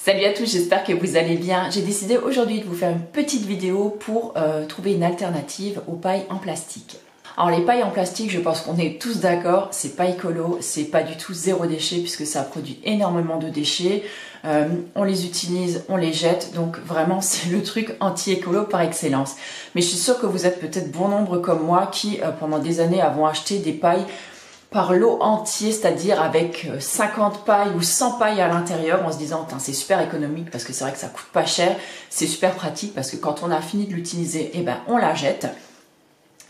Salut à tous, j'espère que vous allez bien. J'ai décidé aujourd'hui de vous faire une petite vidéo pour trouver une alternative aux pailles en plastique. Alors les pailles en plastique, je pense qu'on est tous d'accord, c'est pas écolo, c'est pas du tout zéro déchet puisque ça produit énormément de déchets. On les utilise, on les jette, donc vraiment c'est le truc anti-écolo par excellence. Mais je suis sûre que vous êtes peut-être bon nombre comme moi qui pendant des années avons acheté des pailles par lot entier, c'est-à-dire avec 50 pailles ou 100 pailles à l'intérieur en se disant c'est super économique parce que c'est vrai que ça coûte pas cher, c'est super pratique parce que quand on a fini de l'utiliser, on la jette.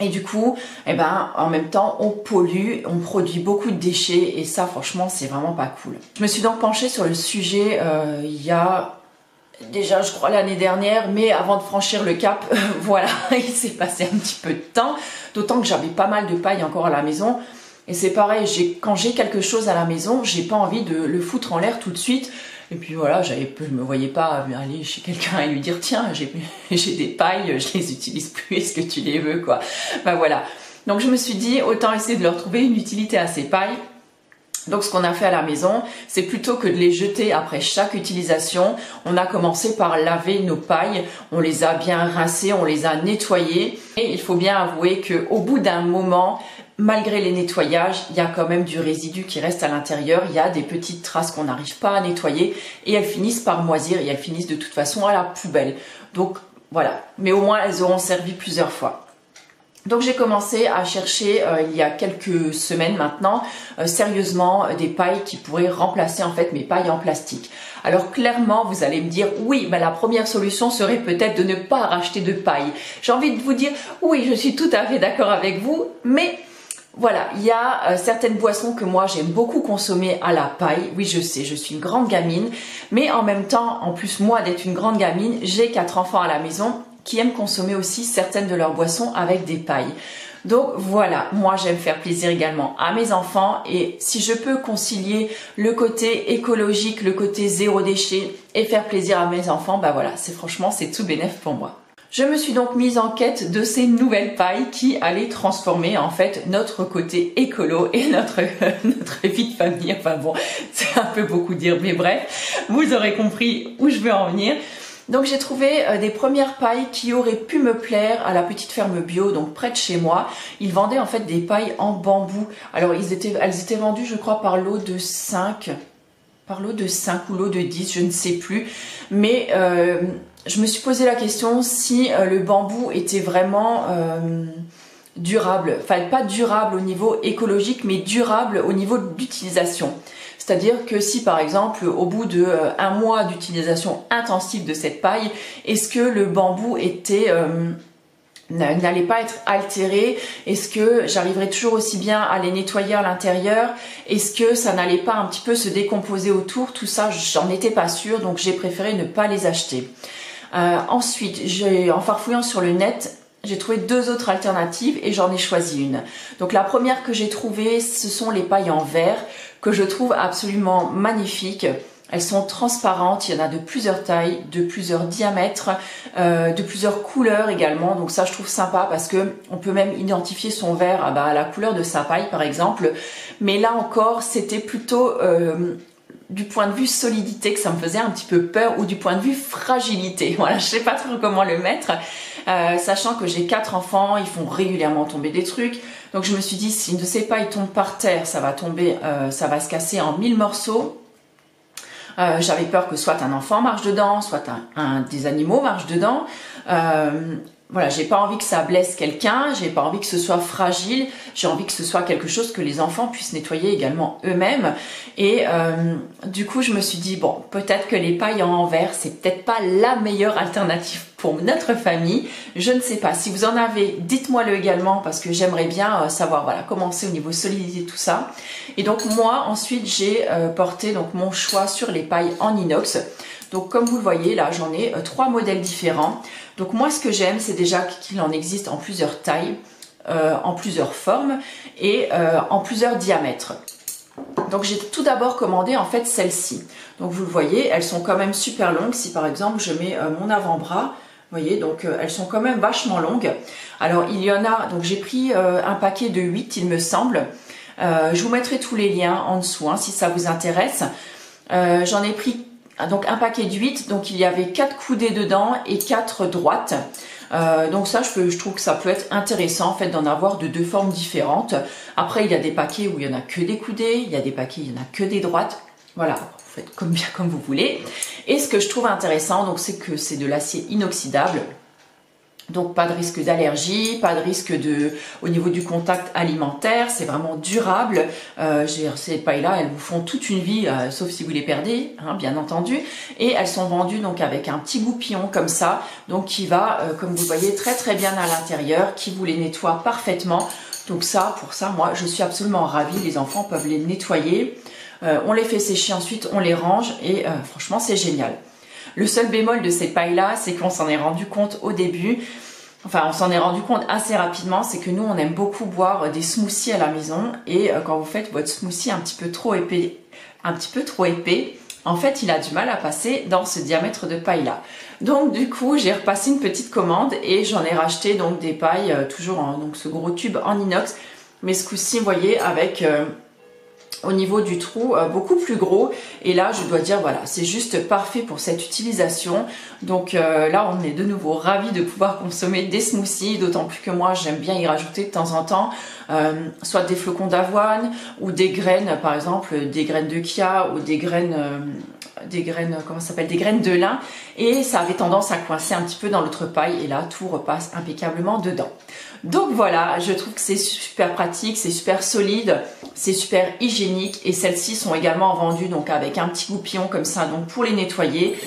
Et du coup, en même temps, on pollue, on produit beaucoup de déchets et ça, franchement, c'est vraiment pas cool. Je me suis donc penchée sur le sujet il y a déjà, je crois, l'année dernière, mais avant de franchir le cap, voilà, il s'est passé un petit peu de temps, d'autant que j'avais pas mal de paille encore à la maison. Et c'est pareil, quand j'ai quelque chose à la maison, j'ai pas envie de le foutre en l'air tout de suite. Et puis voilà, je me voyais pas aller chez quelqu'un et lui dire tiens, j'ai des pailles, je les utilise plus, est-ce que tu les veux quoi. Voilà. Donc je me suis dit autant essayer de leur trouver une utilité à ces pailles. Donc ce qu'on a fait à la maison, c'est plutôt que de les jeter après chaque utilisation, on a commencé par laver nos pailles, on les a bien rincées, on les a nettoyées. Et il faut bien avouer qu'au bout d'un moment, malgré les nettoyages, il y a quand même du résidu qui reste à l'intérieur, il y a des petites traces qu'on n'arrive pas à nettoyer et elles finissent par moisir et elles finissent de toute façon à la poubelle. Donc voilà, mais au moins elles auront servi plusieurs fois. Donc j'ai commencé à chercher il y a quelques semaines maintenant sérieusement des pailles qui pourraient remplacer en fait mes pailles en plastique. Alors clairement vous allez me dire oui, la première solution serait peut-être de ne pas racheter de paille. J'ai envie de vous dire oui, je suis tout à fait d'accord avec vous, mais voilà, il y a certaines boissons que moi j'aime beaucoup consommer à la paille. Oui, je sais, je suis une grande gamine, mais en même temps, en plus moi d'être une grande gamine, j'ai 4 enfants à la maison qui aiment consommer aussi certaines de leurs boissons avec des pailles. Donc voilà, moi j'aime faire plaisir également à mes enfants et si je peux concilier le côté écologique, le côté zéro déchet et faire plaisir à mes enfants, voilà, franchement c'est tout bénef pour moi. Je me suis donc mise en quête de ces nouvelles pailles qui allaient transformer en fait notre côté écolo et notre vie de famille. Enfin bon, c'est un peu beaucoup dire, mais bref, vous aurez compris où je veux en venir. Donc j'ai trouvé des premières pailles qui auraient pu me plaire à la petite ferme bio, donc près de chez moi. Ils vendaient en fait des pailles en bambou. Alors elles étaient vendues je crois par lot de 5. Par lot de 5 ou lot de 10, je ne sais plus. Mais je me suis posé la question si le bambou était vraiment durable. Enfin, pas durable au niveau écologique, mais durable au niveau d'utilisation. C'est-à-dire que si par exemple, au bout de 1 mois d'utilisation intensive de cette paille, est-ce que le bambou n'allait pas être altéré? Est-ce que j'arriverais toujours aussi bien à les nettoyer à l'intérieur? Est-ce que ça n'allait pas un petit peu se décomposer autour? Tout ça, j'en étais pas sûre, donc j'ai préféré ne pas les acheter. Ensuite, en farfouillant sur le net, j'ai trouvé 2 autres alternatives et j'en ai choisi une. Donc la première que j'ai trouvée, ce sont les pailles en verre que je trouve absolument magnifiques. Elles sont transparentes, il y en a de plusieurs tailles, de plusieurs diamètres, de plusieurs couleurs également. Donc ça je trouve sympa parce que on peut même identifier son verre à la couleur de sa paille par exemple. Mais là encore c'était plutôt du point de vue solidité que ça me faisait un petit peu peur ou du point de vue fragilité. Voilà, je sais pas trop comment le mettre. Sachant que j'ai 4 enfants, ils font régulièrement tomber des trucs. Donc je me suis dit si une de ces pailles tombe par terre, ça va tomber, ça va se casser en 1000 morceaux. J'avais peur que soit un enfant marche dedans, soit des animaux marchent dedans. Voilà, j'ai pas envie que ça blesse quelqu'un, j'ai pas envie que ce soit fragile, j'ai envie que ce soit quelque chose que les enfants puissent nettoyer également eux-mêmes. Et du coup, je me suis dit, bon, peut-être que les pailles en verre, c'est peut-être pas la meilleure alternative pour notre famille. Je ne sais pas. Si vous en avez, dites-moi-le également parce que j'aimerais bien savoir, voilà, comment c'est au niveau solidité, tout ça. Et donc moi, ensuite, j'ai porté donc mon choix sur les pailles en inox. Donc comme vous le voyez, là, j'en ai 3 modèles différents. Donc moi, ce que j'aime, c'est déjà qu'il en existe en plusieurs tailles, en plusieurs formes et en plusieurs diamètres. Donc j'ai tout d'abord commandé en fait celle-ci. Donc vous le voyez, elles sont quand même super longues. Si par exemple je mets mon avant-bras, vous voyez, donc elles sont quand même vachement longues. Alors il y en a, donc j'ai pris un paquet de 8 il me semble. Je vous mettrai tous les liens en dessous si ça vous intéresse. J'en ai pris donc un paquet de 8, donc il y avait 4 coudées dedans et 4 droites. Donc ça, je trouve que ça peut être intéressant en fait d'en avoir de 2 formes différentes. Après, il y a des paquets où il y en a que des coudées, il y a des paquets où il y en a que des droites. Voilà, vous faites bien comme vous voulez. Et ce que je trouve intéressant, donc c'est que c'est de l'acier inoxydable. Donc pas de risque d'allergie, pas de risque au niveau du contact alimentaire, c'est vraiment durable. Ces pailles-là, elles vous font toute une vie, sauf si vous les perdez, hein, bien entendu. Et elles sont vendues donc avec un petit goupillon comme ça, donc qui va, comme vous voyez, très très bien à l'intérieur, qui vous les nettoie parfaitement. Donc ça, pour ça, moi, je suis absolument ravie. Les enfants peuvent les nettoyer. On les fait sécher ensuite, on les range et franchement, c'est génial. Le seul bémol de ces pailles-là, c'est qu'on s'en est rendu compte au début, enfin on s'en est rendu compte assez rapidement, c'est que nous on aime beaucoup boire des smoothies à la maison et quand vous faites votre smoothie un petit peu trop épais, en fait il a du mal à passer dans ce diamètre de paille-là. Donc du coup j'ai repassé une petite commande et j'en ai racheté donc des pailles, toujours donc ce gros tube en inox, mais ce coup-ci vous voyez avec... au niveau du trou beaucoup plus gros et là je dois dire voilà c'est juste parfait pour cette utilisation. Donc là on est de nouveau ravis de pouvoir consommer des smoothies, d'autant plus que moi j'aime bien y rajouter de temps en temps soit des flocons d'avoine ou des graines, par exemple des graines de chia ou des graines comment ça s'appelle, des graines de lin, et ça avait tendance à coincer un petit peu dans l'autre paille et là tout repasse impeccablement dedans. Donc voilà, je trouve que c'est super pratique, c'est super solide, c'est super hygiénique et celles-ci sont également vendues donc avec un petit goupillon comme ça donc pour les nettoyer.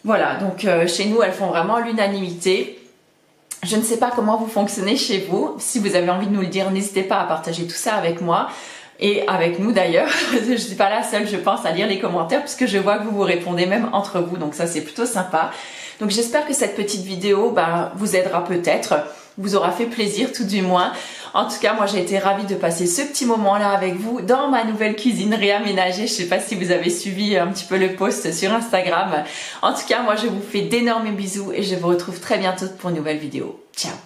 Voilà, donc chez nous elles font vraiment l'unanimité. Je ne sais pas comment vous fonctionnez chez vous. Si vous avez envie de nous le dire, n'hésitez pas à partager tout ça avec moi. Et avec nous d'ailleurs, je ne suis pas la seule je pense à lire les commentaires puisque je vois que vous vous répondez même entre vous, donc ça c'est plutôt sympa. Donc j'espère que cette petite vidéo vous aidera peut-être, vous aura fait plaisir tout du moins. En tout cas moi j'ai été ravie de passer ce petit moment là avec vous dans ma nouvelle cuisine réaménagée. Je ne sais pas si vous avez suivi un petit peu le post sur Instagram. En tout cas moi je vous fais d'énormes bisous et je vous retrouve très bientôt pour une nouvelle vidéo. Ciao!